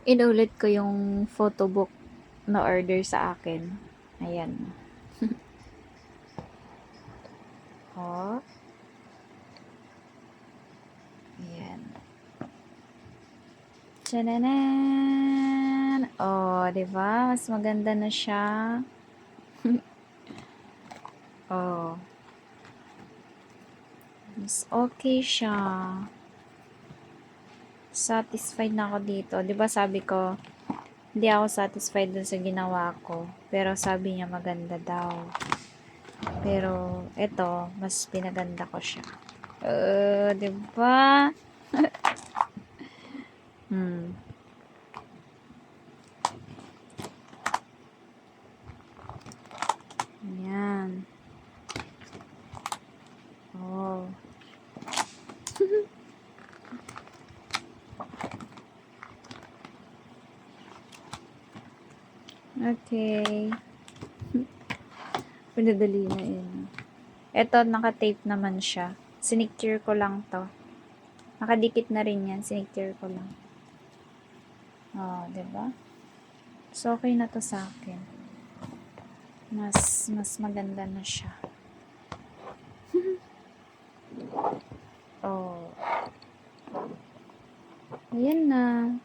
Inulit ko yung photobook na order sa akin. Ayan. Oh, ayan. Tshananan! Oh, 'di ba? Mas maganda na siya. Oh, mas okay siya. Satisfied na ako dito. 'Di ba sabi ko, hindi ako satisfied dun sa ginawa ko. Pero sabi niya maganda daw. Pero eto, mas pinaganda ko siya. 'Di ba? Hmm. Ayan. Oh. Okay. Pinadali na yun. Eto, naka-tape naman siya. Sinicure ko lang to. Nakadikit na rin yan. Sinicure ko lang. Oh, 'di ba? So, okay na to sa akin. Mas maganda na siya. Oh. Ayan na.